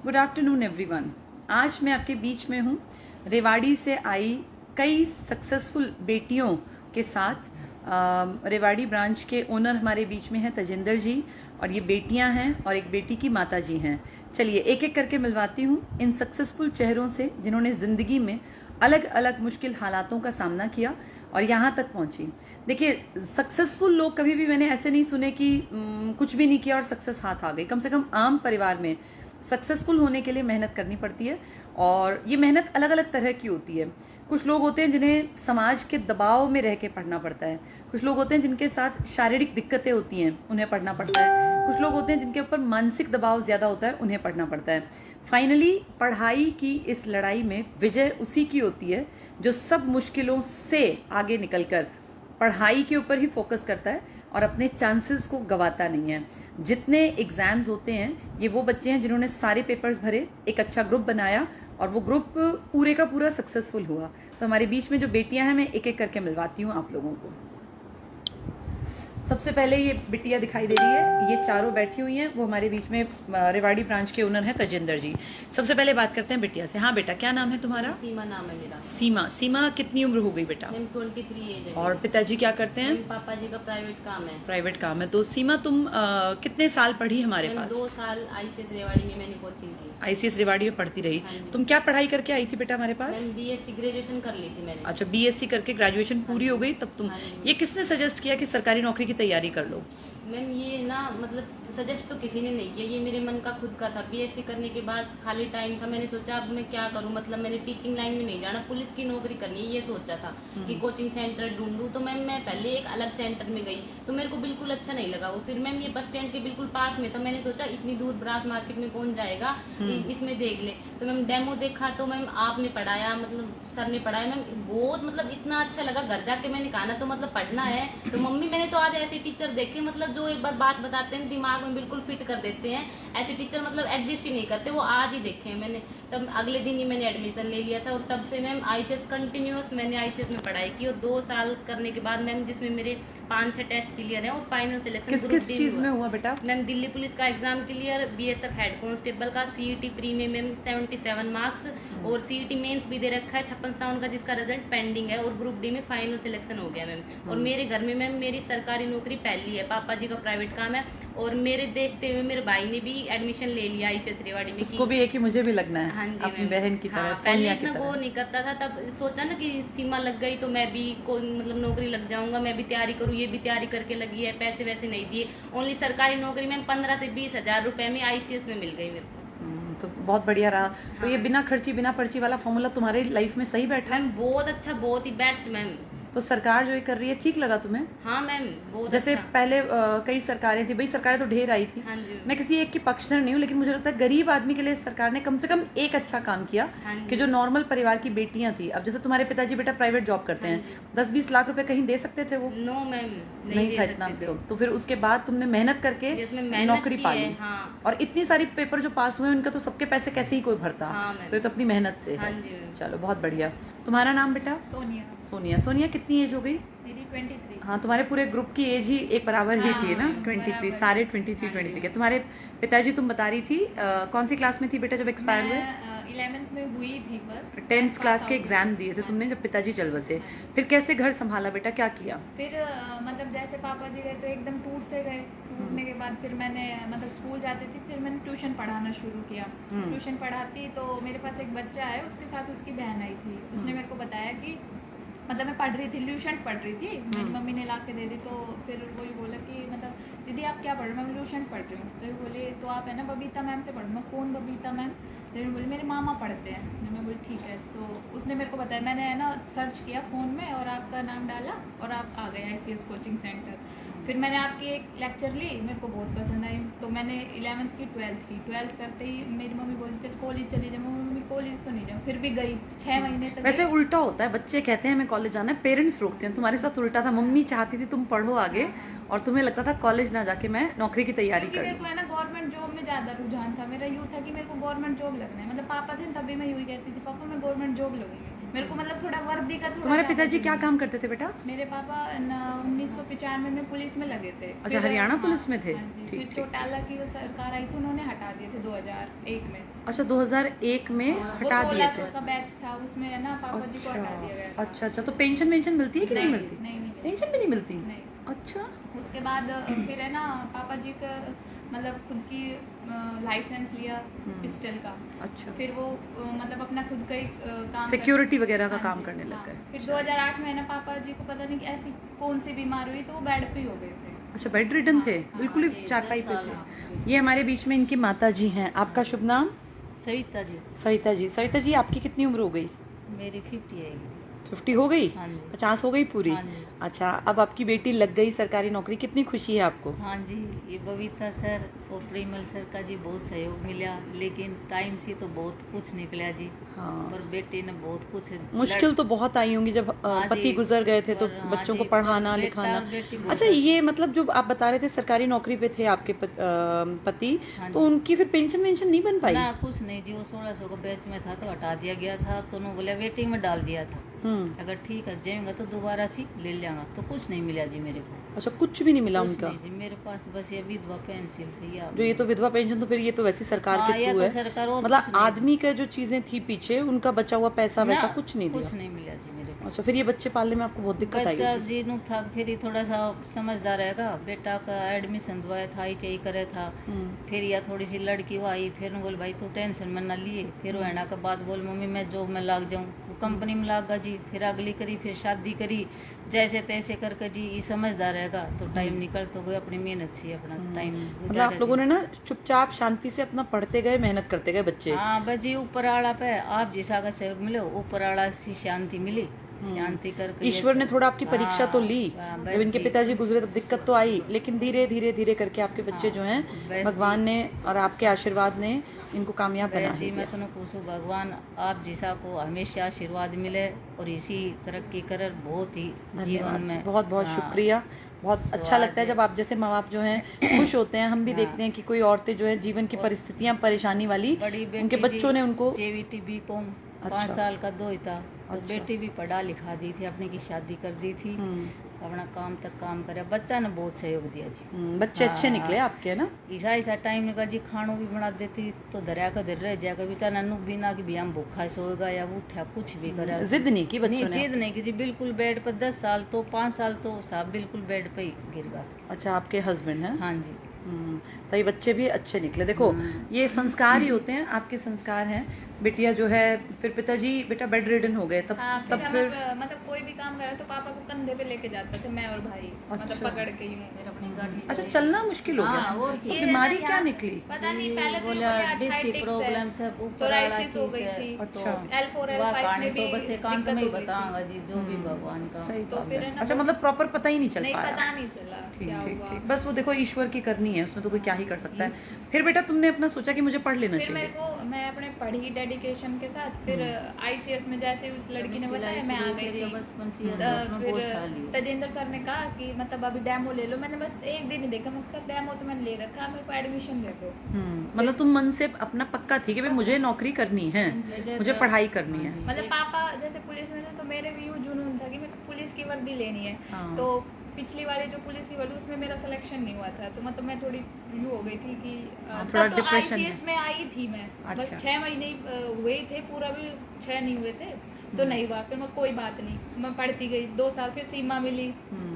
Good afternoon everyone. आज मैं आपके बीच में हूँ रेवाड़ी से आई कई सक्सेसफुल बेटियों के साथ। रेवाड़ी ब्रांच के ओनर हमारे बीच में हैं तजिंदर जी, और ये बेटियां हैं और एक बेटी की माता जी हैं। चलिए एक एक करके मिलवाती हूँ इन सक्सेसफुल चेहरों से जिन्होंने ज़िंदगी में अलग अलग मुश्किल हालातों का सामना किया और यहाँ तक पहुँची। देखिए, सक्सेसफुल लोग कभी भी मैंने ऐसे नहीं सुने कि कुछ भी नहीं किया और सक्सेस हाथ आ गई। कम से कम आम परिवार में सक्सेसफुल होने के लिए मेहनत करनी पड़ती है, और ये मेहनत अलग अलग तरह की होती है। कुछ लोग होते हैं जिन्हें समाज के दबाव में रह के पढ़ना पड़ता है, कुछ लोग होते हैं जिनके साथ शारीरिक दिक्कतें होती हैं, उन्हें पढ़ना पड़ता है, कुछ लोग होते हैं जिनके ऊपर मानसिक दबाव ज़्यादा होता है, उन्हें पढ़ना पड़ता है। फाइनली पढ़ाई की इस लड़ाई में विजय उसी की होती है जो सब मुश्किलों से आगे निकलकर पढ़ाई के ऊपर ही फोकस करता है और अपने चांसेस को गवाता नहीं है। जितने एग्जाम्स होते हैं ये वो बच्चे हैं जिन्होंने सारे पेपर्स भरे, एक अच्छा ग्रुप बनाया और वो ग्रुप पूरे का पूरा सक्सेसफुल हुआ। तो हमारे बीच में जो बेटियां हैं मैं एक एक करके मिलवाती हूँ आप लोगों को। सबसे पहले ये बिटिया दिखाई दे रही है, ये चारों बैठी हुई हैं, वो हमारे बीच में रेवाड़ी ब्रांच के ओनर हैं तजिंदर जी। सबसे पहले बात करते हैं बिटिया से। हाँ बेटा, क्या नाम है तुम्हारा? सीमा नाम है मेरा। सीमा। सीमा कितनी उम्र हो गई बेटा? 23 एज है। और पिताजी क्या करते हैं? पापा जी का प्राइवेट काम है। प्राइवेट काम है। तो सीमा तुम कितने साल पढ़ी हमारे पास? 2 साल आईसीएस रेवाड़ी में मैंने कोचिंग की। आईसीएस रेवाड़ी में पढ़ती रही। तुम क्या पढ़ाई करके आई थी बेटा हमारे पास? बीएससी ग्रेजुएशन कर ली थी मैंने। अच्छा, बीएससी करके ग्रेजुएशन पूरी हो गई तब तुम ये किसने सजेस्ट किया कि सरकारी नौकरी की तैयारी कर लो? मैम ये ना मतलब सजेस्ट तो किसी ने नहीं किया, ये मेरे मन का खुद का था। बीएससी करने के बाद खाली टाइम था, मैंने सोचा अब मैं क्या करूं, मतलब मैंने टीचिंग लाइन में नहीं जाना, पुलिस की नौकरी करनी है ये सोचा था कि कोचिंग सेंटर ढूंढूं। तो मैम मैं पहले एक अलग सेंटर में गई तो मेरे को बिल्कुल अच्छा नहीं लगा वो। फिर मैम ये बस स्टैंड के बिल्कुल पास में था, मैंने सोचा इतनी दूर ब्रास मार्केट में कौन जाएगा, इसमें देख ले। तो मैम डेमो देखा तो मैम आपने पढ़ाया, मतलब सर ने पढ़ाया मैम, बहुत मतलब इतना अच्छा लगा। घर जाके मैंने कहा ना तो मतलब पढ़ना है तो मम्मी मैंने तो आज ऐसे टीचर देखे, मतलब जो एक बार बात बताते हैं दिमाग में बिल्कुल फिट कर देते हैं। ऐसे टीचर मतलब एग्जिस्ट ही नहीं करते, वो आज ही देखे हैं मैंने। तब अगले दिन ही मैंने एडमिशन ले लिया था और तब से मैम आईसीएस कंटिन्यूस मैंने आईसीएस में पढ़ाई की। और 2 साल करने के बाद मैम जिसमें मेरे 5-6 टेस्ट क्लियर है और फाइनल सिलेक्शन किस चीज में हुआ बेटा? मैम दिल्ली पुलिस का exam clear, BSF head constable का, सीईटी प्री में मैम 77 मार्क्स और सीईटी मेंस भी दे रखा है 56-57 का, जिसका रिजल्ट पेंडिंग है, और ग्रुप डी में फाइनल सिलेक्शन हो गया मैम। और मेरे घर में मैम मेरी सरकारी नौकरी पहली है, पापा जी का प्राइवेट काम है, और मेरे देखते हुए मेरे भाई ने भी एडमिशन ले लिया आईसीएस रेवाड़ी में। उसको भी है कि मुझे भी लगना है। हाँ जी, अपनी बहन की तरह, हाँ, सोनिया की तरह वो नहीं करता था। तब सोचा ना कि सीमा लग गई तो मैं भी मतलब नौकरी लग जाऊंगा, मैं भी तैयारी करूँ, ये भी तैयारी करके लगी है। पैसे वैसे नहीं दिए, ओनली सरकारी नौकरी में 15 से 20 हजार रुपए में आईसीएस में मिल गई मेरे को। तो बहुत बढ़िया रहा। हाँ। तो ये बिना खर्ची बिना पर्ची वाला फॉर्मूला तुम्हारे लाइफ में सही बैठा है? मैम बहुत अच्छा, बहुत ही बेस्ट मैम। तो सरकार जो ये कर रही है ठीक लगा तुम्हें? हाँ मैम बहुत जैसे अच्छा। पहले कई सरकारें थी, भाई सरकारें तो ढेर आई थी। हाँ जी। मैं किसी एक की पक्षधर नहीं हूँ, लेकिन मुझे लगता है गरीब आदमी के लिए सरकार ने कम से कम एक अच्छा काम किया कि जो नॉर्मल परिवार की बेटियां थी, अब जैसे तुम्हारे पिताजी बेटा प्राइवेट जॉब करते हैं, 10-20 लाख रुपए कहीं दे सकते थे वो? नो मैम नहीं था इतना। तो फिर उसके बाद तुमने मेहनत करके नौकरी पा ली। हाँ। और इतनी सारी पेपर जो पास हुए उनका तो सबके पैसे कैसे ही कोई भरता। हाँ, तो ये तो अपनी मेहनत से हाँ है। जी। चलो बहुत बढ़िया। तुम्हारा नाम बेटा? सोनिया। सोनिया। सोनिया कितनी एज हो गई? मेरी 23। हाँ, तुम्हारे पूरे ग्रुप की एज ही एक बराबर ही थी ना, 23। सारे 23 के। तुम्हारे पिताजी तुम बता रही थी कौन सी क्लास में थी बेटा जब एक्सपायर हुए? 11th में हुई थी, बस 10th क्लास के एग्जाम दिए थे तुमने जब पिताजी चल बसे। फिर कैसे घर संभाला बेटा, क्या किया? फिर मतलब जैसे पापा जी गए तो एकदम टूट से गए। टूटने के बाद फिर मैंने मतलब स्कूल जाती थी, फिर मैंने ट्यूशन पढ़ाना शुरू किया। ट्यूशन पढ़ाती तो मेरे पास एक बच्चा है, उसके साथ उसकी बहन आई थी। उसने मेरे को बताया कि मतलब मैं पढ़ रही थी, ट्यूशन पढ़ रही थी, मेरी मम्मी ने ला के दे दी। तो फिर वो बोला कि मतलब दीदी आप क्या पढ़ रहे हो? मैं ट्यूशन पढ़ रही हूँ। तो ये बोले तो आप है ना बबीता मैम से पढ़ो। मैं कौन बबीता मैम? तो बोले मेरे मामा पढ़ते हैं। मैं बोली ठीक है। तो उसने मेरे को बताया, मैंने है ना सर्च किया फ़ोन में और आपका नाम डाला और आप आ गए आईसीएस कोचिंग सेंटर। फिर मैंने आपकी एक लेक्चर ली, मेरे को बहुत पसंद आई। तो मैंने 11th की 12th की। 12th करते ही मेरी मम्मी बोली चल कॉलेज चली जाए। मम्मी कॉलेज तो नहीं जाऊँ, फिर भी गई 6 महीने तक। वैसे उल्टा होता है, बच्चे कहते हैं हमें कॉलेज जाना है, पेरेंट्स रोकते हैं। तुम्हारे साथ उल्टा था, मम्मी चाहती थी तुम पढ़ो आगे और तुम्हें लगता था कॉलेज ना जाके मैं नौकरी की तैयारी कर मेरे को है ना गवर्नमेंट जॉब में ज्यादा रुझान था। मेरा यूँ था कि मेरे को गवर्नमेंट जॉब लगना है। मतलब पापा थे तभी मैं यूँ कहती थी पापा मैं गवर्नमेंट जॉब लगूंगी। मेरे को मतलब थोड़ा वर्दी का थोड़ा तुम्हारे ज्यादा पिताजी दिन क्या है। काम करते थे बेटा? मेरे पापा 1995 में पुलिस में लगे थे। अच्छा, फिर, हरियाणा हाँ, पुलिस में थे? हाँ जी। ठीक, फिर ठीक। चौटाला की जो सरकार आई थी उन्होंने हटा दिए थे 2001 में। अच्छा, 2001 में वो हटा दिए थे। 1600 का बैच था, उसमें है ना पापा जी को हटा दिया गया था। अच्छा, तो पेंशन मिलती है कि नहीं मिलती? नहीं नहीं पेंशन भी नहीं मिलती? नहीं। अच्छा। उसके बाद फिर है ना पापा जी का मतलब खुद की लाइसेंस लिया पिस्टल का। अच्छा, फिर वो मतलब अपना खुद का ही काम सिक्योरिटी वगैरह का हाँ काम जी, करने लग हाँ। गए। फिर 2008 में है ना पापा जी को पता नहीं कि ऐसी कौन सी बीमारी हुई तो वो बेड पे ही हो गए थे। अच्छा, बेड रिडन थे, हाँ, बिल्कुल ही ये चारपाई 10 पे साल थे। ये हमारे बीच में इनकी माता जी हैं। आपका शुभ नाम? सविता जी, सविता जी। सविता जी, आपकी कितनी उम्र हो गई? मेरी 50 है जी। 50 हो गई? हाँ जी। 50 हो गई पूरी? हाँ जी। अच्छा, अब आपकी बेटी लग गई सरकारी नौकरी, कितनी खुशी है आपको? हाँ जी, ये बबीता सर और प्रेमल सर का जी बहुत सहयोग मिला, लेकिन टाइम से तो बहुत कुछ निकला जी। हाँ। पर बेटे ने बहुत कुछ मुश्किल तो बहुत आई होंगी जब हाँ पति जी, गुजर गए थे तो पर हाँ बच्चों को जी, पढ़ाना पर बेटा लिखाना। और बेटी बहुत अच्छा, ये मतलब जो आप बता रहे थे सरकारी नौकरी पे थे आपके पति, हाँ तो जी। उनकी फिर पेंशन नहीं बन पाई? ना कुछ नहीं जी, वो 1600 का बैच में था तो हटा दिया गया था, तो उन्होंने बोला वेटिंग में डाल दिया था। अगर ठीक है जाएगा तो दोबारा से ले लेंगा, तो कुछ नहीं मिला जी मेरे को। अच्छा, कुछ भी नहीं मिला कुछ उनका? नहीं जी, मेरे पास बस ये विधवा पेंसिल से या जो ये तो विधवा पेंशन, तो फिर ये तो वैसी सरकार हाँ, के ये थ्रू तो है। सरकार और कुछ मतलब नहीं। आदमी का जो चीजें थी पीछे, उनका बचा हुआ पैसा वैसा ना, कुछ नहीं दिया? कुछ नहीं मिला जी मेरे को। अच्छा, फिर ये बच्चे पालने में आपको बहुत दिक्कत आई बच्चा होगी। जी नु था, फिर ही थोड़ा सा समझदार रहेगा। बेटा का एडमिशन दुआया था, ITI करे था। फिर या थोड़ी सी लड़की वो आई, फिर बोल भाई तू टेंशन में ना लिए। फिर वो आने के बाद बोल मम्मी मैं जॉब में लाग जाऊँ, वो कंपनी में लागा जी। फिर अगली करी, फिर शादी करी, जैसे तैसे करके जी ये समझदार रहेगा तो टाइम निकल तो गए, अपनी मेहनत से अपना टाइम मतलब आप लोगों ने ना चुपचाप शांति से अपना पढ़ते गए, मेहनत करते गए बच्चे। हाँ बस जी, ऊपर आड़ा पे आप जैसा का सहयोग मिले, ऊपर आड़ा से शांति मिली, शांति करके ईश्वर ने थोड़ा आपकी परीक्षा तो ली। हाँ, जब इनके पिताजी गुजरे तब दिक्कत तो आई, लेकिन धीरे धीरे धीरे करके आपके बच्चे जो हैं, बस भगवान ने और आपके आशीर्वाद ने इनको कामयाब बना जी। दिया। मैं तुम्हें पूछूं, भगवान आप जैसा को हमेशा आशीर्वाद मिले और इसी तरक्की करे बहुत ही जीवन में। बहुत बहुत हाँ, शुक्रिया। बहुत अच्छा लगता है जब आप जैसे माँ बाप जो हैं खुश होते हैं। हम भी देखते हैं कि कोई औरतें जो है जीवन की परिस्थितियां परेशानी वाली, बड़ी बेटी उनके बच्चों ने उनको JVT BCom 5 साल का दो ही था, तो बेटी भी पढ़ा लिखा दी थी, अपनी की शादी कर दी थी, अपना काम तक काम करे। बच्चा ने बहुत सहयोग दिया जी। बच्चे अच्छे निकले आपके, है ना? ऐसा टाइम निकल जी, खानों भी बना देती तो दरिया का दर रह जाएगा बेचारा नन्नू भी ना कि भी हम भूखा सोएगा या उठा कुछ भी करे। जिद नहीं की बच्चों ने? जिद नहीं की जी, बिल्कुल बेड पर 10 साल तो 5 साल तो साहब बिल्कुल बेड पे ही गिर गया। अच्छा, आपके हस्बैंड हैं? हाँ जी। तो ये बच्चे भी अच्छे निकले। देखो, ये संस्कार ही होते हैं, आपके संस्कार हैं। बिटिया जो है, फिर पिताजी बेटा बेड रिडन हो गए तब हाँ, तब फिर फिर हम मतलब कोई भी काम करे तो पापा को कंधे पे लेके जाते थे, मैं और भाई मतलब अच्छा। पकड़ के यूं अपनी गाड़ी अच्छा, चलना मुश्किल हो हाँ, गया। और तो ये है बीमारी ना क्या यहाँ- निकली? पता नहीं, पहले तो बोला ये डिस्क की arthritis प्रॉब्लम है, सब ऊपर psoriasis हो गई थी, अच्छा। L4 वह L5 कहानी में तो भी बस एकांत दिक्कत में ही हो गई थी। बताऊंगा जी, जो भी भगवान का। सही तो बात फिर है। है ना अच्छा, वो- मतलब प्रॉपर पता ही नहीं चल नहीं, पाया। पता नहीं चला ठीक क्या ठीक हुआ। ठीक, बस वो देखो ईश्वर की करनी है, उसमें तो कोई क्या ही कर सकता है। फिर बेटा तुमने अपना सोचा कि मुझे पढ़ लेना फिर चाहिए। मैं अपने पढ़ी डेडिकेशन के साथ, फिर ICS में जैसे उस लड़की ने बताया मैं आ गई थी। बचपन से फिर तजेंद्र सर ने कहा कि मतलब अभी डेमो ले लो। मैंने बस एक दिन ही देखा, मकसद डेमो तो मैंने ले रखा, मेरे को एडमिशन दे दो। मतलब तुम मन से अपना पक्का थी कि भाई मुझे नौकरी करनी है, मुझे पढ़ाई करनी है। मतलब पापा जैसे पुलिस में थे तो मेरे भी यूँ जुनून था कि मेरे को पुलिस की वर्दी लेनी है। हाँ। तो पिछली वाली जो पुलिस की वर्दी उसमें मेरा सिलेक्शन नहीं हुआ था, तो मतलब मैं थोड़ी यूँ हो गई थी कि थोड़ा तब तो डिप्रेशन ICS में आई थी मैं। बस अच्छा। 6 महीने ही हुए थे, पूरा भी 6 नहीं हुए थे, तो नहीं हुआ। फिर मैं कोई बात नहीं, मैं पढ़ती गई 2 साल, फिर सीमा मिली।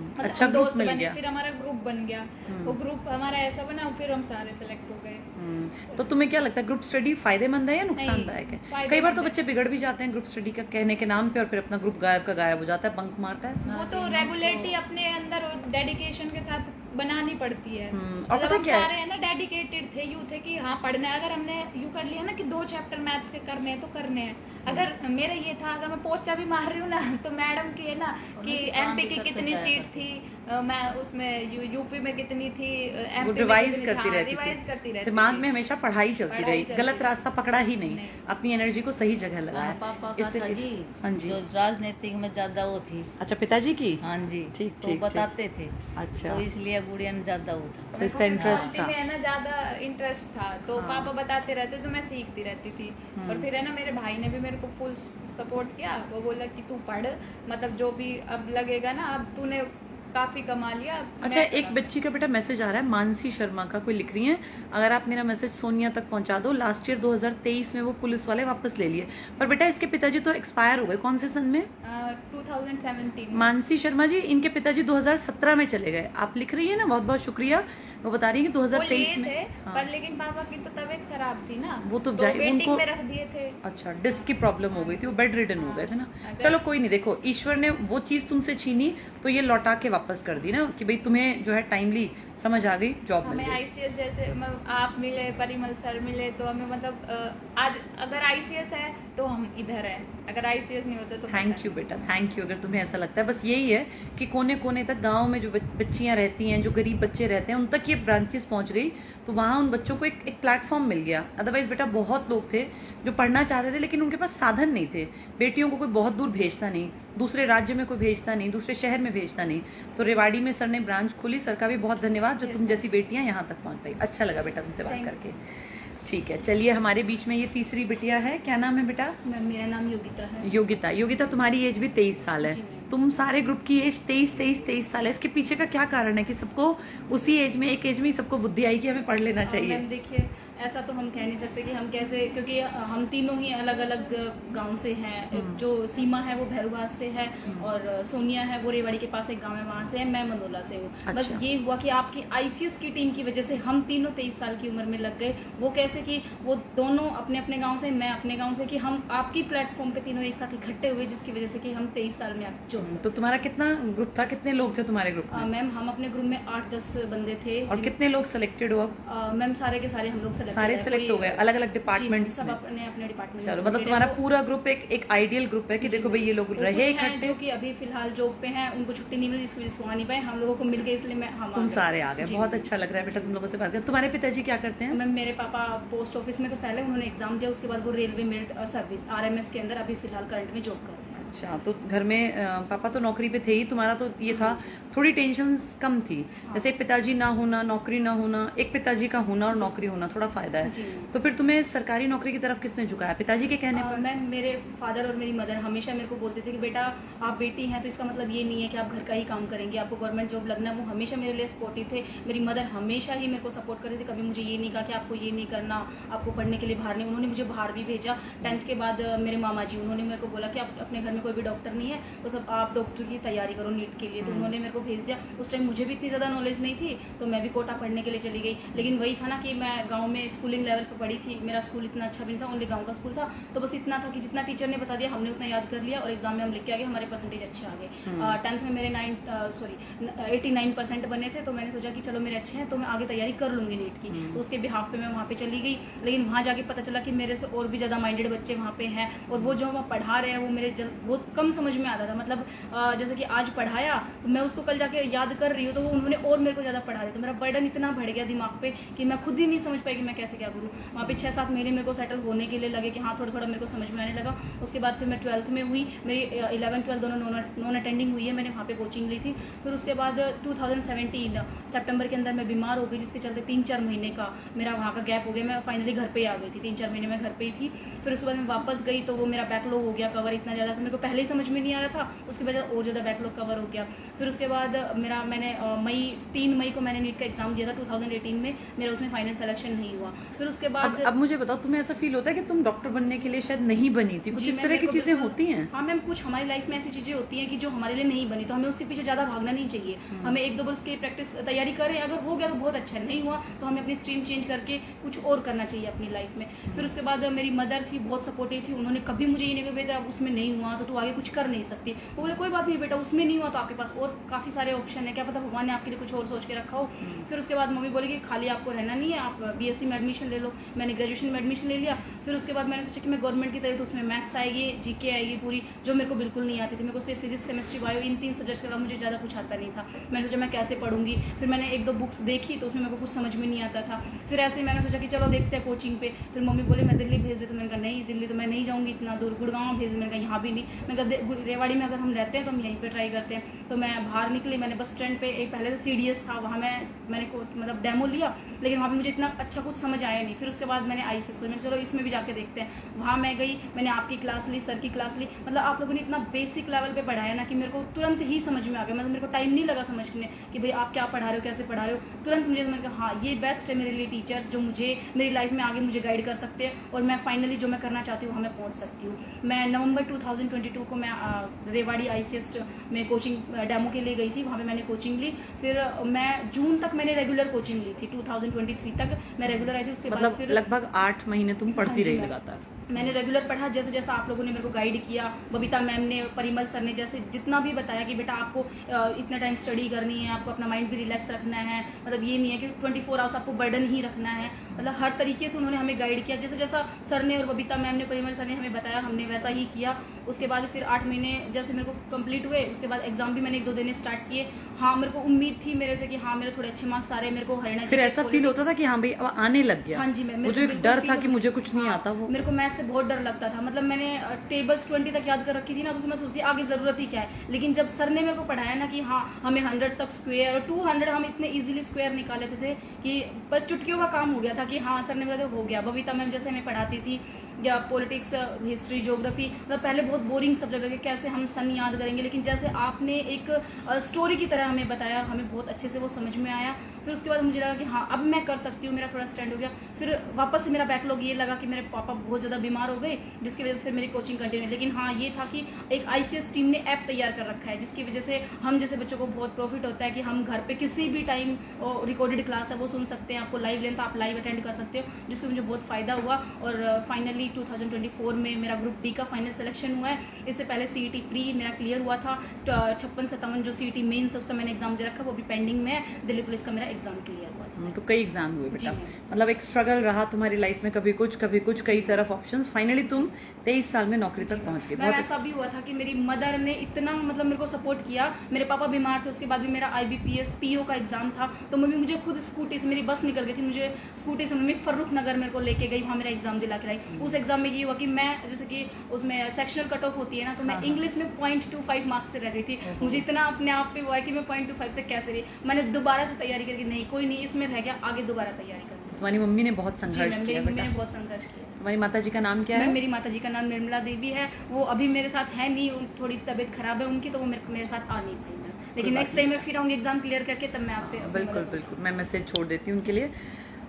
मतलब अच्छा, हम ग्रुप दोस्त मिल बने, गया। फिर हमारा ग्रुप बन गया। वो ग्रुप हमारा ऐसा बना, फिर हम सारे सेलेक्ट हो गए। तो तुम्हें क्या लगता है ग्रुप स्टडी फायदेमंद है या नुकसानदायक है? फायदेमंद कई बार तो है। बच्चे बिगड़ भी जाते हैं ग्रुप स्टडी का कहने के नाम पे, और फिर अपना ग्रुप गायब का गायब हो जाता है, बंक मारता है। वो तो रेगुलरिटी अपने अंदर डेडिकेशन के साथ बनानी पड़ती है। और मतलब पता हम क्या है? सारे है ना डेडिकेटेड थे, यू थे कि हाँ पढ़ना है। अगर हमने यू कर लिया ना कि 2 चैप्टर मैथ्स के करने हैं तो करने हैं। अगर मेरा ये था, अगर मैं पोचा भी मार रही हूँ ना तो मैडम की है ना कि MP की कितनी सीट थी, मैं उसमें यूपी में कितनी थी, वो MP में रिवाइज कितनी करती हाँ, रहती रिवाइज थी, करती रहती दिमाग थी। में हमेशा पढ़ाई चलती पढ़ाई रही, चलती गलत रही। रास्ता पकड़ा ही नहीं, नहीं। अपनी एनर्जी को सही जगह हाँ, लगाया। पापा का इससे था जी, हाँ जी, जो राजनीतिक में ज्यादा वो थी। अच्छा पिताजी की, हाँ जी, ठीक, तो ठीक, बताते थे, अच्छा तो इसलिए गुड़िया ने ज्यादा वो था। तो इसका इंटरेस्ट था। में है ना ज्यादा इंटरेस्ट था, तो हाँ। पापा बताते रहते तो मैं सीखती रहती थी। और फिर है ना मेरे भाई ने भी मेरे को फुल सपोर्ट किया, वो बोला कि तू पढ़, मतलब जो भी अब लगेगा ना, अब तूने काफी कमा लिया। अच्छा, एक बच्ची का बेटा मैसेज आ रहा है, मानसी शर्मा का, कोई लिख रही है, अगर आप मेरा मैसेज सोनिया तक पहुंचा दो, लास्ट ईयर 2023 में वो पुलिस वाले वापस ले लिए, पर बेटा इसके पिताजी तो एक्सपायर हो गए, कौन से सन में? 2017 में। मानसी शर्मा जी, इनके पिताजी 2017 में चले गए। आप लिख रही है ना, बहुत बहुत शुक्रिया। वो बता रही है कि वो 2023 लिए में थे, हाँ। पर लेकिन पापा की तो तबीयत खराब थी ना, वो तो वेटिंग उनको में रख दिए थे। अच्छा, डिस्क की प्रॉब्लम हो गई थी, वो बेड रिडन हो गए थे ना। अगर- चलो कोई नहीं, देखो ईश्वर ने वो चीज तुमसे छीनी तो ये लौटा के वापस कर दी ना, कि भाई तुम्हें जो है टाइमली समझ आ गई, जॉब मिल हमें गई। ICS जैसे आप मिले, परिमल सर मिले, तो हमें मतलब आज अगर ICS है तो हम इधर हैं, अगर ICS नहीं होता तो थैंक यू बेटा, थैंक यू। अगर तुम्हें ऐसा लगता है, बस यही है कि कोने कोने तक गांव में जो बच्चियां रहती हैं, जो गरीब बच्चे रहते हैं, उन तक ये ब्रांचेस पहुंच गई, तो वहां उन बच्चों को एक प्लेटफॉर्म मिल गया। अदरवाइज बेटा बहुत लोग थे जो पढ़ना चाहते थे, लेकिन उनके पास साधन नहीं थे। बेटियों को कोई बहुत दूर भेजता नहीं, दूसरे राज्य में कोई भेजता नहीं, दूसरे शहर में भेजता नहीं, तो रेवाड़ी में सर ने ब्रांच खोली। सर का भी बहुत धन्यवाद जो तुम जैसी बेटियां यहाँ तक पहुंच पाई। अच्छा लगा बेटा तुमसे बात Thank करके। ठीक है, चलिए हमारे बीच में ये तीसरी बिटिया है, क्या नाम है बेटा? मैम मेरा नाम योगिता है। योगिता। योगिता, तुम्हारी एज भी 23 साल है। जी मैम। तुम सारे ग्रुप की एज 23 साल है। इसके पीछे का क्या कारण है कि सबको उसी एज में, एक एज में ही सबको बुद्धि आई कि हमें पढ़ लेना चाहिए? मैम देखिए, ऐसा तो हम कह नहीं सकते कि हम कैसे, क्योंकि हम तीनों ही अलग अलग गांव से हैं। जो सीमा है वो भैरूबास से है, और सोनिया है वो रेवाड़ी के पास एक गांव है, वहां से है। मैं मंदोला से हूँ। अच्छा। बस ये हुआ कि आपकी ICS की टीम की वजह से हम तीनों 23 साल की उम्र में लग गए। वो कैसे कि वो दोनों अपने अपने गांव से, मैं अपने गांव से, कि हम आपकी प्लेटफॉर्म पे तीनों एक साथ इकट्ठे हुए, जिसकी वजह से कि हम 23 साल में आप जो तो तुम्हारा कितना ग्रुप था, कितने लोग थे तुम्हारे ग्रुप में? मैम हम अपने ग्रुप में 8-10 बंदे थे। और कितने लोग सिलेक्टेड हो अब? मैम सारे के सारे हम लोग सारे सेलेक्ट हो गए अलग अलग डिपार्टमेंट सब अपने अपने डिपार्टमेंट। चलो, मतलब तुम्हारा पूरा ग्रुप एक आइडियल ग्रुप है कि देखो भाई ये लोग रहे इकट्ठे, जो कि अभी फिलहाल जॉब पे हैं, उनको छुट्टी नहीं मिली, जिसकी वजह से वो आ नहीं पाए। हम लोगों को मिल गए, इसलिए मैं हम तुम सारे आ गए। जी। बहुत अच्छा लग रहा है बेटा तुम लोगों से बात कर। तुम्हारे पिताजी क्या करते हैं? मैम मेरे पापा पोस्ट ऑफिस में, तो पहले उन्होंने एग्जाम दिया, उसके बाद वो रेलवे मेरिट सर्विस RMS के अंदर अभी फिलहाल करंट में जॉब कर रहे हैं। अच्छा, तो घर में पापा तो नौकरी पे थे ही, तुम्हारा तो ये था थोड़ी टेंशन कम थी। जैसे एक पिताजी ना होना, नौकरी ना होना, एक पिताजी का होना और नौकरी होना थोड़ा फायदा है। जी। तो फिर तुम्हें सरकारी नौकरी की तरफ किसने झुकाया, पिताजी के कहने पर? मैम मेरे फादर और मेरी मदर हमेशा मेरे को बोलते थे कि बेटा आप बेटी हैं तो इसका मतलब ये नहीं है कि आप घर का ही काम करेंगे, आपको गवर्नमेंट जॉब लगना है। वो हमेशा मेरे लिए सपोर्टिव थे। मेरी मदर हमेशा ही मेरे को सपोर्ट करती थी, कभी मुझे ये नहीं कहा कि आपको ये नहीं करना, आपको पढ़ने के लिए बाहर नहीं। उन्होंने मुझे बाहर भी भेजा। 10th के बाद मेरे मामा जी, उन्होंने मेरे को बोला कि आप अपने घर में कोई भी डॉक्टर नहीं है, तो सब आप डॉक्टर की तैयारी करो नीट के लिए। तो उन्होंने मेरे को भेज दिया। उस टाइम मुझे भी इतनी ज़्यादा नॉलेज नहीं थी, तो मैं भी कोटा पढ़ने के लिए चली गई। लेकिन वही था ना कि मैं गांव में स्कूलिंग लेवल पर पढ़ी थी, मेरा स्कूल इतना अच्छा भी नहीं था, ओनली गांव का स्कूल था। तो बस इतना था कि जितना टीचर ने बता दिया हमने उतना याद कर लिया, और एग्जाम में हम लिख के आ गए, हमारे परसेंटेज अच्छे आ गए। 10th में मेरे 89% बने थे, तो मैंने सोचा कि चलो मेरे अच्छे हैं तो मैं आगे तैयारी कर लूँगी नीट की। तो उसके बिहाफ पे मैं वहाँ पे चली गई। लेकिन वहाँ जाके पता चला कि मेरे से और भी ज़्यादा माइंडेड बच्चे वहाँ पे हैं, और वो जो वहाँ पढ़ा रहे हैं वो मेरे बहुत कम समझ में आता था। मतलब जैसे कि आज पढ़ाया तो मैं उसको कल जाके याद कर रही हूँ, तो वो उन्होंने और मेरे को ज़्यादा पढ़ा दिया। तो मेरा बर्डन इतना बढ़ गया दिमाग पे कि मैं खुद ही नहीं समझ पाई कि मैं कैसे क्या करूँ। वहाँ पे 6-7 महीने मेरे को सेटल होने के लिए लगे कि हाँ थोड़ा थोड़ा मेरे को समझ में आने लगा। उसके बाद फिर मैं 12th में हुई, मेरी 11-12 दोनों नॉन अटेंडिंग हुई है, मैंने वहाँ पे कोचिंग ली थी। फिर उसके बाद 2017 सितंबर के अंदर मैं बीमार हो गई, जिसके चलते 3-4 महीने का मेरा वहाँ का गैप हो गया। मैं फाइनली घर पे ही आ गई थी, 3-4 महीने में घर पे ही थी। फिर उसके बाद मैं वापस गई तो वो मेरा बैकलॉग हो गया कवर इतना ज़्यादा, तो मेरे को पहले ही समझ में नहीं आ रहा था, उसकी वजह और ज़्यादा बैकलॉग कवर हो गया। फिर उसके बाद मैंने 3 मई को मैंने नीट का एग्जाम दिया था 2018 में, मेरा उसमें फाइनल सिलेक्शन नहीं हुआ। फिर उसके बाद अब मुझे बताओ, तुम्हें ऐसा फील होता है कि तुम डॉक्टर बनने के लिए शायद नहीं बनी थी, कुछ जी, इस मैम, तरह मेरे की को चीजें बिल्कुल- होती हैं? हाँ मैम, कुछ हमारी लाइफ में ऐसी चीजें होती हैं कि जो हमारे लिए नहीं बनी, तो हमें उसके पीछे ज्यादा भागना नहीं चाहिए। हमें 1-2 बार उसकी प्रैक्टिस तैयारी करें, अगर हो गया तो बहुत अच्छा, नहीं हुआ तो हमें अपनी स्ट्रीम चेंज करके कुछ और करना चाहिए अपनी लाइफ में। फिर उसके बाद मेरी मदर थी, बहुत सपोर्टिव थी, उन्होंने कभी मुझे ये नहीं कहा बेटा अब उसमें नहीं हुआ तो तू आगे कुछ कर नहीं सकती। वो बोले कोई बात नहीं बेटा, उसमें नहीं हुआ तो आपके पास और काफ़ी सारे ऑप्शन है, क्या पता भगवान ने आपके लिए कुछ और सोच के रखा हो। फिर उसके बाद मम्मी बोली कि खाली आपको रहना नहीं है, आप BSc में एडमिशन ले लो। मैंने ग्रेजुएशन में एडमिशन ले लिया। फिर उसके बाद मैंने सोचा कि मैं गवर्नमेंट की तैयारी, तो उसमें मैथ्स आएगी, GK आएगी पूरी, जो मेरे को बिल्कुल नहीं आती थी। मेरे को सिर्फ फिजिक्स, केमिस्ट्री, बायो, इन 3 सब्जेक्ट्स के अलावा मुझे ज़्यादा कुछ आता नहीं था। मैंने सोचा मैं कैसे पढ़ूंगी। फिर मैंने 1-2 बुक्स देखी तो उसमें मेरे को कुछ समझ में नहीं आता था। फिर ऐसे ही मैंने सोचा कि चलो देखते हैं कोचिंग पे। फिर मम्मी बोले मैं दिल्ली भेज दे, तो मैंने कहा नहीं, दिल्ली तो मैं नहीं जाऊँगी इतना दूर, गुड़गांव भेज दे। मैंने कहा यहाँ भी नहीं। मैं कहा रेवाड़ी में अगर हम रहते हैं तो हम यहीं पर ट्राई करते हैं। तो मैं बाहर निकली, मैंने बस स्टैंड पे एक पहले तो CDS था, वहाँ मैंने मतलब डेमो लिया, लेकिन वहाँ पे मुझे इतना अच्छा कुछ समझ आया नहीं। फिर उसके बाद मैंने IC स्कूल में, चलो इसमें भी जाके देखते हैं। वहाँ मैं गई, मैंने आपकी क्लास ली, सर की क्लास ली। मतलब आप लोगों ने इतना बेसिक लेवल पे पढ़ाया ना कि मेरे को तुरंत ही समझ में आ गया। मतलब मेरे को टाइम नहीं लगा समझने कि भाई आप क्या पढ़ा रहे हो, कैसे पढ़ा रहे हो। तुरंत मुझे समझ हाँ ये बेस्ट है मेरे लिए टीचर्स, जो मुझे मेरी लाइफ में आगे मुझे गाइड कर सकते हैं, और मैं फाइनली जो मैं करना चाहती हूँ वहाँ मैं पहुँच सकती हूँ। मैं नवंबर 2022 को मैं रेवाड़ी ICS में कोचिंग डेमो के लिए गई थी, वहाँ पे मैंने कोचिंग ली। फिर मैं जून तक मैंने रेगुलर कोचिंग ली थी, 2023 तक मैं रेगुलर आई थी। उसके बाद मतलब फिर लगभग 8 महीने तुम पढ़ती हाँ जी, रही मैम। लगातार। मैंने रेगुलर पढ़ा, जैसे जैसा आप लोगों ने मेरे को गाइड किया, बबीता मैम ने, परिमल सर ने, जैसे जितना भी बताया कि बेटा आपको इतना टाइम स्टडी करनी है, आपको अपना माइंड भी रिलैक्स रखना है, मतलब ये नहीं है कि 24 आवर्स आपको बर्डन ही रखना है। मतलब हर तरीके से उन्होंने हमें गाइड किया, जैसे जैसा सर ने और बबीता मैम ने, परिमल सर ने हमें बताया, हमने वैसा ही किया। उसके बाद फिर 8 महीने जैसे मेरे को कंप्लीट हुए, उसके बाद एग्जाम भी मैंने 1-2 देने स्टार्ट किए। हाँ मेरे को उम्मीद थी मेरे से कि हाँ मेरे थोड़े अच्छे मार्क्स आ रहे हैं, मेरे को हरियाणा फिर ऐसा फील होता था कि हाँ भाई अब आने लग गया। हाँ जी मैम, वो जो एक डर था कि मुझे कुछ नहीं आता, वो मेरे को मैथ से बहुत डर लगता था। मतलब मैंने टेबल्स 20 तक याद कर रखी थी ना, तो उसमें मैं सोचती आगे जरूरत ही क्या है। लेकिन जब सर ने मेरे को पढ़ाया ना कि हाँ हमें 100 तक स्क्वायर और 200 हम इतने इजीली स्क्वायर निकाल लेते थे कि बस चुटकियों का काम हो गया था कि हाँ सर ने बताया हो गया। बबीता मैम जैसे हमें पढ़ाती थी, या पॉलिटिक्स, हिस्ट्री, ज्योग्राफी, मतलब पहले बहुत बोरिंग सब्जेक्ट लगे, कैसे हम सन याद करेंगे, लेकिन जैसे आपने एक स्टोरी की तरह हमें बताया, हमें बहुत अच्छे से वो समझ में आया। फिर उसके बाद मुझे लगा कि हाँ अब मैं कर सकती हूँ, मेरा थोड़ा स्टैंड हो गया। फिर वापस से मेरा बैकलॉग ये लगा कि मेरे पापा बहुत ज़्यादा बीमार हो गए, जिसकी वजह से फिर मेरी कोचिंग कंटिन्यू। लेकिन हाँ ये था कि एक ICS टीम ने ऐप तैयार कर रखा है, जिसकी वजह से हम जैसे बच्चों को बहुत प्रॉफिट होता है कि हम घर पे किसी भी टाइम रिकॉर्डेड क्लास है वो सुन सकते हैं, आपको लाइव लेना तो आप लाइव अटेंड कर सकते हो, जिससे मुझे बहुत फ़ायदा हुआ। और फाइनली 2024 में मेरा ग्रुप D का फाइनल सिलेक्शन हुआ है। इससे पहले CET प्री मेरा क्लियर हुआ था, 56-57 जो CET मेंस है उसका मैंने एग्जाम दे रखा, वो भी पेंडिंग में है। दिल्ली पुलिस का मेरा एग्जाम क्लियर हुआ था। तो कई एग्जाम हुए बेटा, जी। मतलब एक स्ट्रगल रहा तुम्हारी लाइफ में, कभी कुछ कई तरफ ऑप्शंस, फाइनली तुम 23 साल में नौकरी तक पहुंच गए। मैम ऐसा भी हुआ था कि मेरी मदर ने इतना मतलब मेरे को सपोर्ट किया। मेरे पापा बीमार थे, उसके बाद भी मेरा IBPS PO का एग्जाम था, तो मम्मी मुझे खुद स्कूटी से, मेरी बस निकल गई थी, मुझे स्कूटी से मम्मी फर्रुख नगर मेरे को लेके गई, वहाँ मेरा एग्जाम दिला के आई। उस एग्जाम में ये हुआ कि मैं जैसे कि उसमें सेक्शनल कट ऑफ होती है ना, तो मैं इंग्लिश में 0.25 मार्क्स से रह रही थी। मुझे इतना अपने आप पे हुआ है कि मैं 0.25 से कैसे रही। मैंने दोबारा से तैयारी करके नहीं कोई नहीं इसमें रह गया, आगे दोबारा तैयारी करनी। तुम्हारी मम्मी ने बहुत जी संघर्ष मैम, किया मेरी बेटा। मम्मी ने बहुत संघर्ष किया। तुम्हारी माता जी का नाम क्या मैम है? मेरी माता जी का नाम निर्मला देवी है, वो अभी मेरे साथ है नहीं, थोड़ी सी तबीयत खराब है उनकी, तो वो मेरे साथ आ नहीं पाई मैम। लेकिन नेक्स्ट टाइम मैं फिर आऊँगी एग्जाम क्लियर करके, तब मैं आपसे बिल्कुल बिल्कुल, मैं मैसेज छोड़ देती हूँ उनके लिए।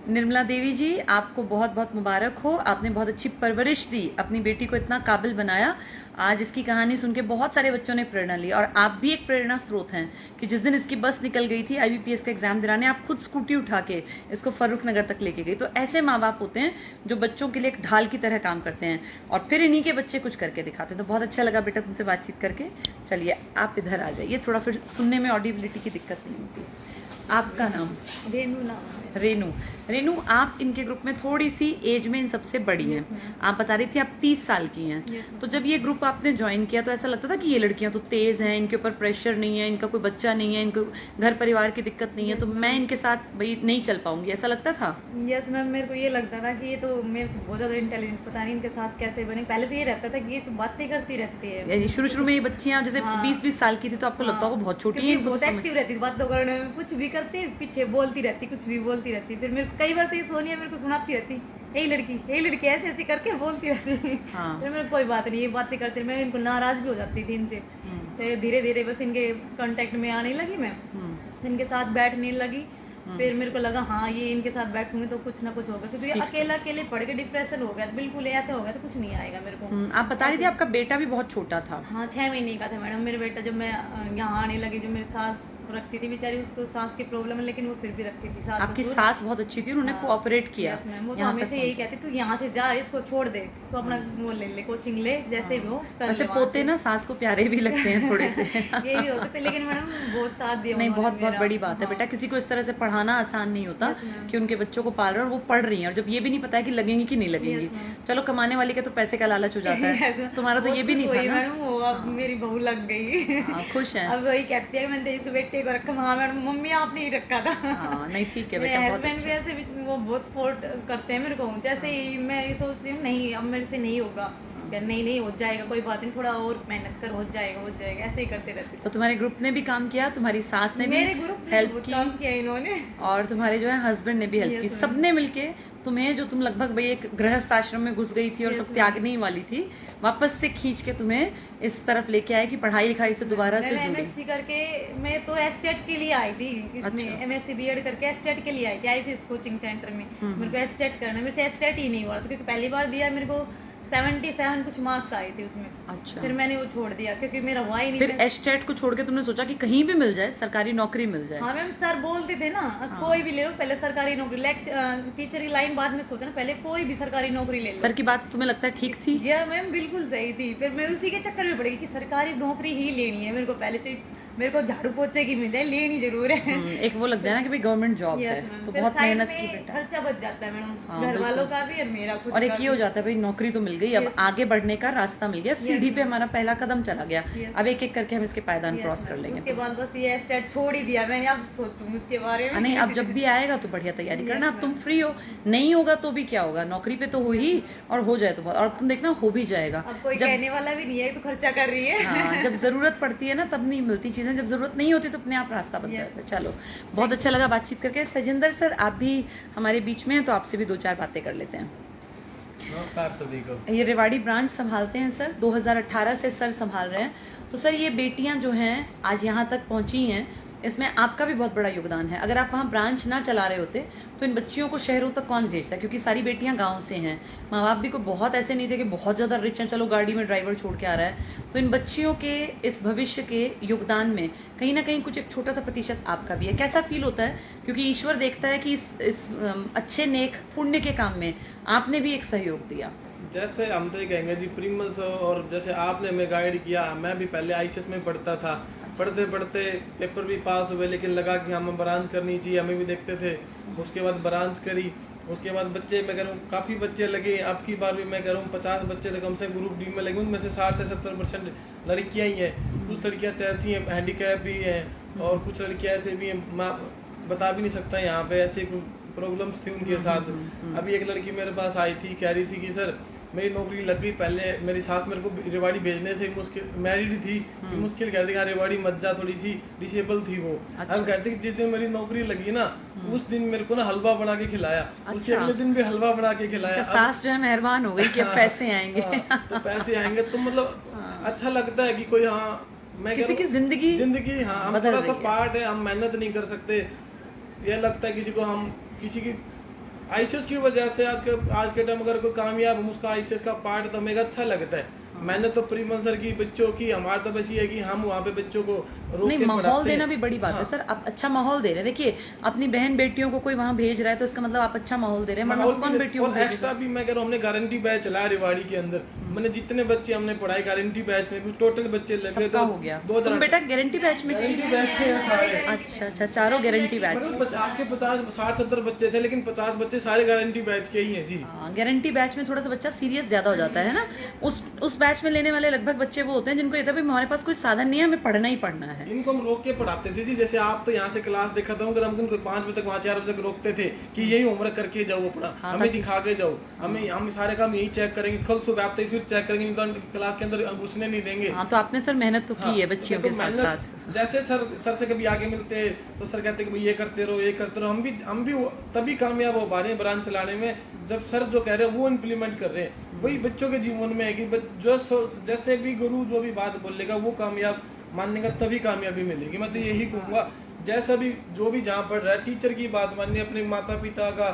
निर्मला देवी जी, आपको बहुत बहुत मुबारक हो, आपने बहुत अच्छी परवरिश दी, अपनी बेटी को इतना काबिल बनाया। आज इसकी कहानी सुन के बहुत सारे बच्चों ने प्रेरणा ली, और आप भी एक प्रेरणा स्रोत हैं कि जिस दिन इसकी बस निकल गई थी IBPS का एग्जाम दिलाने, आप खुद स्कूटी उठा के इसको फर्रुख नगर तक लेके गई। तो ऐसे माँ बाप होते हैं जो बच्चों के लिए एक ढाल की तरह काम करते हैं, और फिर इन्हीं के बच्चे कुछ करके दिखाते हैं। तो बहुत अच्छा लगा बेटा तुमसे बातचीत करके। चलिए आप इधर आ जाइए, थोड़ा फिर सुनने में ऑडिबिलिटी की दिक्कत नहीं होती। आपका नाम? रेनू नाम है। रेनू, आप इनके ग्रुप में थोड़ी सी एज में इन सबसे बड़ी हैं। आप बता रही थी आप 30 साल की हैं। तो जब ये ग्रुप आपने ज्वाइन किया तो ऐसा लगता था कि ये लड़कियां तो तेज हैं, इनके ऊपर प्रेशर नहीं है, इनका कोई बच्चा नहीं है, इनको घर परिवार की दिक्कत नहीं है, तो मैं इनके साथ भाई नहीं चल पाऊंगी, ऐसा लगता था? यस मैम, मेरे को ये लगता था कि ये तो मेरे से बहुत ज्यादा इंटेलिजेंट, पता नहीं इनके साथ कैसे बने। पहले तो ये रहता था कि ये तो बातें करती रहती है। शुरू में ये बच्चियां जैसे 20-20 साल की थी तो आपको लगता होगा बहुत छोटी है, बहुत एक्टिव रहती थी, बातों करने में कुछ भी करती, पीछे बोलती रहती, कुछ भी बोलती रहती। फिर मेरे कई बार तो ये सोनिया मेरे को सुनाती रहती, यही लड़की ऐसे ऐसे करके बोलती रहती। हाँ। फिर मेरे कोई बात नहीं, ये बातें करते, मैं इनको नाराज भी हो जाती थी इनसे। फिर धीरे धीरे बस इनके कांटेक्ट में आने लगी मैं, इनके साथ बैठने लगी। फिर मेरे को लगा हाँ ये इनके साथ बैठूंगी तो कुछ ना कुछ होगा, क्योंकि अकेले पढ़ के डिप्रेशन हो गया, बिल्कुल ऐसे हो गया तो कुछ नहीं आएगा मेरे को। आप बता रही थी आपका बेटा भी बहुत छोटा था। हाँ 6 महीने का था मैडम मेरा बेटा, जब मैं यहाँ आने लगी, जब मेरे सास रखती थी बेचारी, उसको सांस की प्रॉब्लम है लेकिन वो फिर भी रखती थी। सास आपकी ससुर। सास बहुत अच्छी थी, उन्होंने हाँ। कोऑपरेट किया। Yes, ma'am, वो तो यहाँ तक हमेशा यही पहुंचे। कहती तू यहाँ से जा, इसको छोड़ दे, तो अपना वो ले ले, कोचिंग ले, जैसे भी हो कर वैसे ले वहाँ पोते से। ना सास को प्यारे भी लगते हैं थोड़े से। ये भी हो सकता है, लेकिन मैडम बहुत साथ दिया नहीं, उन्होंने बहुत बहुत मेरा। बड़ी बात है हाँ। बेटा, किसी को इस तरह से पढ़ाना आसान नहीं होता Yes, ma'am. कि उनके बच्चों को पाल रहे हैं और वो पढ़ रही हैं, और जब ये भी नहीं पता है कि लगेंगी कि नहीं लगेंगी। Yes, ma'am. चलो, कमाने वाली का तो पैसे का लालच हो जाता है, Yes, तुम्हारा तो बहुत ये भी खुश नहीं था हुई ना। मैडम, वो अब मेरी बहू लग गई। हाँ, खुश हैं। अब वही कहती है कि मैंने इसको बेटे को रखा, हाँ मैडम मम्मी आपने ही रखा था। हाँ, नहीं ठीक है मेरे बेटा, बहुत हस्बैंड भी अच्छा। ऐसे भी वो बहुत सपोर्ट करते हैं मेरे को, जैसे ही मैं ये सोचती हूँ नहीं अब मेरे से नहीं होगा, या नहीं नहीं हो जाएगा, कोई बात नहीं, थोड़ा और मेहनत कर, हो जाएगा हो जाएगा, ऐसे ही करते रहते तो तुम्हारे ग्रुप ने भी काम किया, तुम्हारी सास ने भी मेरे ग्रुप में हेल्प बहुत की, काम किया इन्होंने। और तुम्हारे जो है हस्बैंड ने भी हेल्प Yes, की, ma'am. सबने मिलके तुम्हें, जो तुम लगभग भाई एक गृहस्थ आश्रम में घुस गई थी और Yes, सब ma'am. त्यागने ही वाली थी, वापस से खींच के तुम्हें इस तरफ लेके आए कि पढ़ाई लिखाई से दोबारा से मैं जुड़ी। एमएससी करके, मैं तो एस्टेट के लिए आई थी इसमें, अच्छा। एमएससी बीएड करके एस्टेट के लिए आई थी, आईसीएस कोचिंग सेंटर में। मेरे को एस्टेट करना, मेरे से एस्टेट ही नहीं हुआ था, क्योंकि पहली बार दिया मेरे को 77 कुछ मार्क्स आए थे उसमें। अच्छा, फिर मैंने वो छोड़ दिया क्योंकि मेरा हुआ ही नहीं। फिर एस्टेट को छोड़ के तुमने सोचा कि कहीं भी मिल जाए, सरकारी नौकरी मिल जाए। हाँ मैम, सर बोलते थे ना कोई भी ले लो, पहले सरकारी नौकरी, टीचर की लाइन बाद में सोचा ना, पहले कोई भी सरकारी नौकरी ले लो। सर की बात तुम्हें लगता है ठीक थी? ये मैम बिल्कुल सही थी, फिर मैं उसी के चक्कर में पड़ गई कि सरकारी नौकरी ही लेनी है मेरे को, पहले चाहिए मेरे को झाड़ू पोछे की मिल जाए, लेनी जरूर है। एक वो लग जाए ना कि भाई गवर्नमेंट जॉब है, Yes, ma'am. तो फिर बहुत side मेहनत में की बेटा। खर्चा बच जाता है मैडम, हाँ, घर वालों बिल्कुल। का भी और मेरा खुद और एक का ये हो भी। जाता है भाई नौकरी तो मिल गई, अब आगे बढ़ने का रास्ता मिल गया, सीढ़ी पे हमारा पहला कदम चला गया, Yes. अब एक एक करके हम इसके पायदान Yes, क्रॉस ma'am. कर लेंगे। उसके बाद बस ये स्टेट छोड़ ही दिया मैंने, अब सोचूं उसके बारे में। नहीं, अब जब भी आएगा तो बढ़िया तैयारी Yes, करना, अब तुम ma'am. फ्री हो, नहीं होगा तो भी क्या होगा, नौकरी पे तो हो ही, और हो जाए तो बहुत, और तुम देखना हो भी जाएगा। अब कोई जब कहने वाला भी नहीं है तो खर्चा कर रही है। हाँ, जब जरूरत पड़ती है ना तब नहीं मिलती चीजें, जब जरूरत नहीं होती तो अपने आप रास्ता बन Yes. जाता है। चलो, बहुत अच्छा लगा बातचीत करके। तजिंदर सर, आप भी हमारे बीच में हैं तो आपसे भी 2-4 बातें कर लेते हैं। नमस्कार सभी को। ये रेवाड़ी ब्रांच संभालते हैं सर, 2018 से सर संभाल रहे हैं। तो सर, ये बेटियां जो हैं आज यहाँ तक पहुंची हैं, इसमें आपका भी बहुत बड़ा योगदान है। अगर आप वहाँ ब्रांच ना चला रहे होते तो इन बच्चियों को शहरों तक कौन भेजता, क्योंकि सारी बेटियां गांव से हैं, माँ बाप भी को बहुत ऐसे नहीं थे कि बहुत ज़्यादा रिच हैं, चलो गाड़ी में ड्राइवर छोड़ के आ रहा है। तो इन बच्चियों के इस भविष्य के योगदान में कहीं ना कहीं कुछ एक छोटा सा प्रतिशत आपका भी है। कैसा फील होता है, क्योंकि ईश्वर देखता है कि इस अच्छे नेक पुण्य के काम में आपने भी एक सहयोग दिया। जैसे हम तो ये कहेंगे जी प्रीमस, और जैसे आपने हमें गाइड किया, मैं भी पहले आईसीएस में पढ़ता था, पढ़ते पढ़ते पेपर भी पास हुए, लेकिन लगा कि हमें ब्रांच करनी चाहिए, हमें भी देखते थे। उसके बाद ब्रांच करी, उसके बाद बच्चे मैं करूँ काफ़ी बच्चे लगे, अब की बार भी मैं करूँ 50 बच्चे तो कम से ग्रुप डी में लगे, उनमें से 60 से 70% लड़कियाँ ही हैं। कुछ लड़कियाँ तो ऐसी हैं हैंडीकैप भी हैं, और कुछ लड़कियाँ ऐसे भी हैं, मैं बता भी नहीं सकता यहाँ पे, ऐसे कुछ प्रॉब्लम्स थी उनके साथ। अभी एक लड़की मेरे पास आई थी, कह रही थी कि सर मेरी नौकरी लग गई, पहले मेरी सास मेरे को रेवाड़ी भेजने से मुश्किल, मैरिड थी, मुश्किल कहती कि रेवाड़ी मत जा, थोड़ी सी डिसेबल थी वो। अच्छा। अब कहती कि जिस दिन मेरी नौकरी लगी ना, उस दिन मेरे को ना हल्वा बना के खिलाया, उसके अच्छा। अगले दिन भी हलवा बना के खिलाया। अच्छा, सास जो है मेहरबान हो गई कि अब पैसे आएंगे। हाँ, तो पैसे आएंगे तो मतलब अच्छा लगता है कि कोई, हाँ मैं किसी कह की रहा हूँ, जिंदगी हाँ हम बदल थोड़ा सा रही है। पार्ट है, हम मेहनत नहीं कर सकते, यह लगता है किसी को, हम किसी की आईसीएस की वजह से आज के टाइम अगर कोई कामयाब हम उसका आईसीएस का पार्ट, तो हमें अच्छा लगता है। मैंने तो प्रीमन सर की बच्चों की, हमारा तो बस ये है कि हम वहाँ पे बच्चों को रोक नहीं, के माहौल पढ़ाते देना हैं। भी बड़ी बात है हाँ। सर, आप अच्छा माहौल दे रहे हैं। देखिए, अपनी बहन बेटियों को कोई वहाँ भेज रहा है तो इसका मतलब आप अच्छा माहौल दे रहे हैं, वरना माहौल तो कौन भी बेटियों को और भेजेगा? एक्स्ट्रा भी मैं कह रहा हूँ, हमने गारंटी बैच चलाया रेवाड़ी के अंदर, मैंने जितने बच्चे हमने पढ़ाई गारंटी बैच में, टोटल बच्चे लगे सबका हो गया। तुम 2000 बेटा गारंटी बैच में थी? गारंटी बैच के सारे। अच्छा अच्छा, चारों गारंटी बैच। मतलब 50 के 50 60-70 बच्चे थे, लेकिन 50 बच्चे सारे गारंटी बैच के ही हैं जी। गारंटी बैच में थोड़ा सा बच्चा सीरियस ज्यादा हो जाता है ना। उस बैच में लेने वाले लगभग बच्चे वो होते हैं जिनको ये था भाई हमारे पास कोई साधन नहीं है, हमें पढ़ना ही पढ़ना है। इनको हम रोक के पढ़ाते थे जी, जैसे आप तो यहाँ से क्लास देखा था, अगर हम उनको 5 बजे तक वहाँ 4 बजे तक रोकते थे कि यही होमवर्क करके जाओ अपना, हाँ, हमें दिखा के जाओ, हम सारे काम यही चेक करेंगे, कल सुबह आते फिर चेक करेंगे, नहीं तो क्लास के अंदर घुसने नहीं देंगे। हाँ, तो आपने सर मेहनत तो की है बच्चियों के देखो, साथ मेहनत- साथ। जैसे सर से कभी आगे मिलते तो सर कहते कि भाई ये करते रहो, ये करते रहो, हम भी तभी कामयाब हो पा रहे हैं ब्रांच चलाने में, जब सर जो कह रहे हैं वो इम्प्लीमेंट कर रहे हैं। वही बच्चों के जीवन में है कि जैसे भी गुरु जो भी बात बोलेगा वो कामयाब मानने तभी कामयाबी मिलेगी। मैं तो यही कहूँगा, जैसा भी जो भी जहाँ पढ़ रहा है, टीचर की बात मानिए, अपने माता पिता का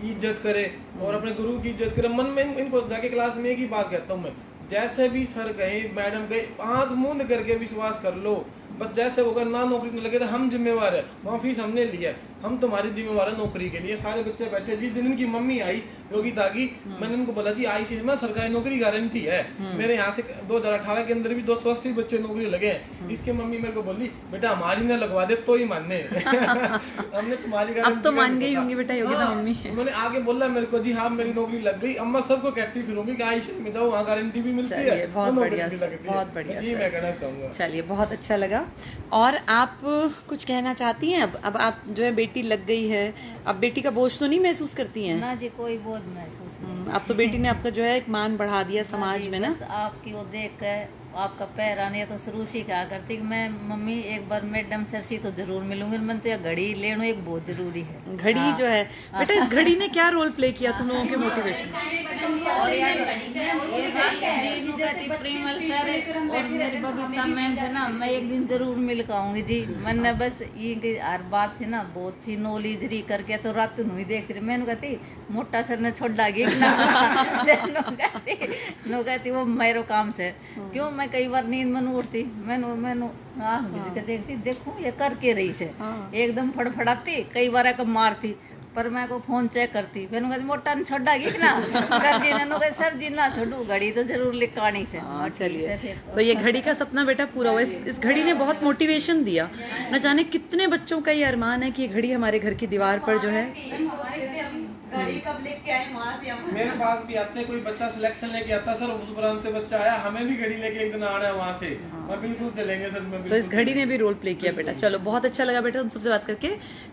की इज्जत करे और अपने गुरु की इज्जत करे। मन में इनको जाके क्लास में एक ही बात कहता हूँ मैं, जैसे भी सर कहे मैडम कहे, आंख मूंद करके विश्वास कर लो, बस जैसे वो अगर ना नौकरी में लगे तो हम जिम्मेवार है, वहाँ फीस हमने लिया, हम तुम्हारी जिम्मेवार है नौकरी के लिए। सारे बच्चे बैठे, जिस दिन इनकी मम्मी आई योगिता की, मैंने उनको बोला जी आईसीएस में सरकारी नौकरी गारंटी है, मेरे यहाँ से 2018 के अंदर भी 280 बच्चे नौकरी लगे हैं। इसकी मम्मी मेरे को बोली बेटा हमारी ने लगवा दे तो ही मानने हमने तुम्हारी अब तो मान गई होंगी बेटा योगिता मम्मी। उन्होंने आगे बोला मेरे को जी हाँ मेरी नौकरी लग गई। अम्मा सबको कहती फिरूंगी कि आईसीएस में जाओ, वहाँ गारंटी भी मिलती है, बहुत नौकरी बढ़िया भी सर, लगती है। बहुत बढ़िया ये सर। मैं कहना चाहूंगा। चलिए बहुत अच्छा लगा। और आप कुछ कहना चाहती हैं? अब आप जो है बेटी लग गई है, अब बेटी का बोझ तो नहीं महसूस करती हैं? ना जी कोई बोझ महसूस नहीं। अब तो बेटी ने आपका जो है एक मान बढ़ा दिया समाज में ना। बस आपकी वो देख कर आपका पैर आने तो शुरू से क्या करती कि मैं मम्मी एक बार मैडम सर से तो जरूर मिलूंगी, मैं तो घड़ी लेना एक बहुत जरूरी है। घड़ी जो है बेटा, इस घड़ी ने क्या रोल प्ले किया तुम लोगों के मोटिवेशन? और यार ये बात जी नु कहती प्रेमल सर और मेरी बबीता मैम से ना मैं एक दिन जरूर मिल के आऊंगी जी। मैंने बस ये हर बात से ना बहुत सी नॉलेज री करके तो रात नु ही देख रही। मैंने कहती मोटा सर ने छोड़ डागी ना नो कहती वो मेरो काम से क्यों मैं कई बार नींद में उठती मैंने आँख बिज के देखती देखूं ये कर के रही से एकदम फड़फड़ाती कई बार को मारती पर मैं को फोन चेक करती फिर कहती मोटा ने छोड़ा गई ना सर जी ने कहा सर जी ना छोड़ू घड़ी तो जरूर लिखानी से। चलिए तो ये घड़ी का सपना बेटा पूरा हुआ। इस घड़ी ने बहुत मोटिवेशन दिया। न जाने कितने बच्चों का ये अरमान है कि ये घड़ी हमारे घर की दीवार पर जो है। घड़ी कब लेके आए वहां से हम मेरे पास भी आते कोई बच्चा सिलेक्शन लेके आता सर उस ब्रांच से बच्चा आया, हमें भी घड़ी लेके एक दिन आना है वहाँ से, मैं बिल्कुल चलेंगे सर। मैं तो इस घड़ी ने भी रोल प्ले किया बेटा। चलो बहुत अच्छा लगा बेटा तुम सबसे बात करके।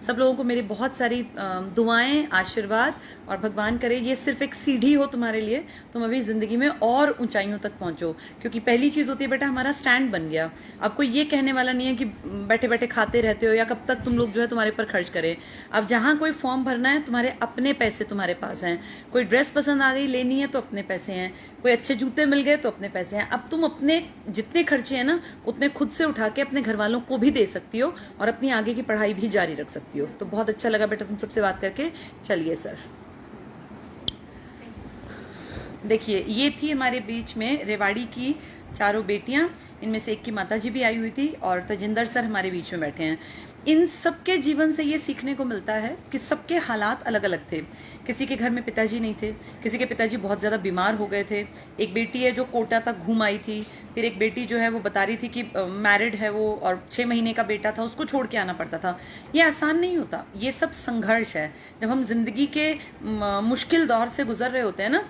सब लोगों को मेरी बहुत सारी दुआएं, आशीर्वाद, और भगवान करे ये सिर्फ एक सीढ़ी हो तुम्हारे लिए, तुम अभी जिंदगी में और ऊंचाइयों तक पहुंचो। क्योंकि पहली चीज होती है बेटा हमारा स्टैंड बन गया। अब कोई ये कहने वाला नहीं है कि बैठे बैठे खाते रहते हो या कब तक तुम लोग जो है तुम्हारे पर खर्च करें। अब जहां कोई फॉर्म भरना है तुम्हारे अपने पैसे तुम्हारे पास हैं, कोई ड्रेस पसंद आ गई लेनी है तो अपने पैसे हैं, कोई अच्छे जूते मिल गए तो अपने पैसे हैं। अब तुम अपने जितने खर्चे हैं ना उतने खुद से उठा के अपने घर वालों को भी दे सकती हो और अपनी आगे की पढ़ाई भी जारी रख सकती हो। तो बहुत अच्छा लगा बेटा तुम सबसे बात करके। चलिए सर, देखिए ये थी हमारे बीच में रेवाड़ी की चारों बेटियां, इनमें से एक की माताजी भी आई हुई थी और तजिंदर सर हमारे बीच में बैठे हैं। इन सबके जीवन से ये सीखने को मिलता है कि सबके हालात अलग अलग थे। किसी के घर में पिताजी नहीं थे, किसी के पिताजी बहुत ज़्यादा बीमार हो गए थे। एक बेटी है जो कोटा तक घूम आई थी, फिर एक बेटी जो है वो बता रही थी कि मैरिड है वो और 6 महीने का बेटा था, उसको छोड़ के आना पड़ता था। ये आसान नहीं होता, ये सब संघर्ष है। जब हम जिंदगी के मुश्किल दौर से गुजर रहे होते हैं ना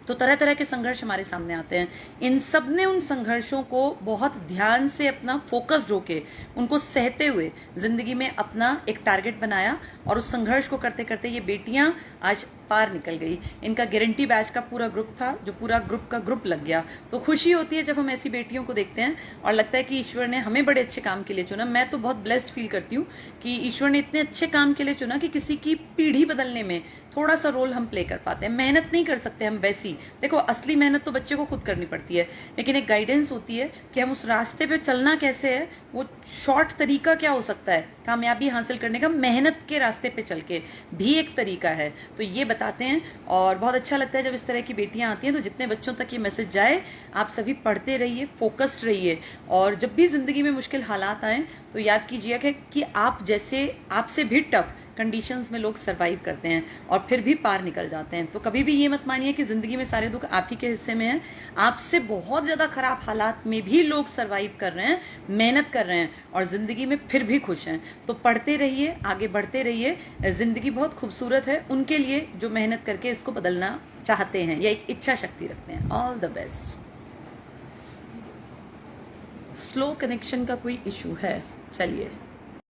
तो तरह तरह के संघर्ष हमारे सामने आते हैं। इन सब ने उन संघर्षों को बहुत ध्यान से अपना फोकस्ड होके उनको सहते हुए जिंदगी में अपना एक टारगेट बनाया और उस संघर्ष को करते करते ये बेटियां आज पार निकल गई। इनका गारंटी बैच का पूरा ग्रुप था जो पूरा ग्रुप का ग्रुप लग गया। तो खुशी होती है जब हम ऐसी बेटियों को देखते हैं और लगता है कि ईश्वर ने हमें बड़े अच्छे काम के लिए चुना। मैं तो बहुत ब्लेस्ड फील करती हूँ कि ईश्वर ने इतने अच्छे काम के लिए चुना कि किसी की पीढ़ी बदलने में थोड़ा सा रोल हम प्ले कर पाते हैं। मेहनत नहीं कर सकते हम वैसी, देखो असली मेहनत तो बच्चे को खुद करनी पड़ती है, लेकिन एक गाइडेंस होती है कि हम उस रास्ते पे चलना कैसे है, वो शॉर्ट तरीका क्या हो सकता है कामयाबी हासिल करने का। मेहनत के रास्ते पे चल के भी एक तरीका है, तो ये बताते हैं। और बहुत अच्छा लगता है जब इस तरह की बेटियां आती हैं। तो जितने बच्चों तक ये मैसेज जाए, आप सभी पढ़ते रहिए, फोकस्ड रहिए, और जब भी जिंदगी में मुश्किल हालात आए तो याद कीजिए कि आप जैसे आपसे भी टफ कंडीशंस में लोग सरवाइव करते हैं और फिर भी पार निकल जाते हैं। तो कभी भी ये मत मानिए कि जिंदगी में सारे दुख आप ही के हिस्से में हैं। आपसे बहुत ज्यादा खराब हालात में भी लोग सरवाइव कर रहे हैं, मेहनत कर रहे हैं और जिंदगी में फिर भी खुश हैं। तो पढ़ते रहिए, आगे बढ़ते रहिए। जिंदगी बहुत खूबसूरत है उनके लिए जो मेहनत करके इसको बदलना चाहते हैं या एक इच्छा शक्ति रखते हैं। All the best. Slow connection का कोई इशू है? चलिए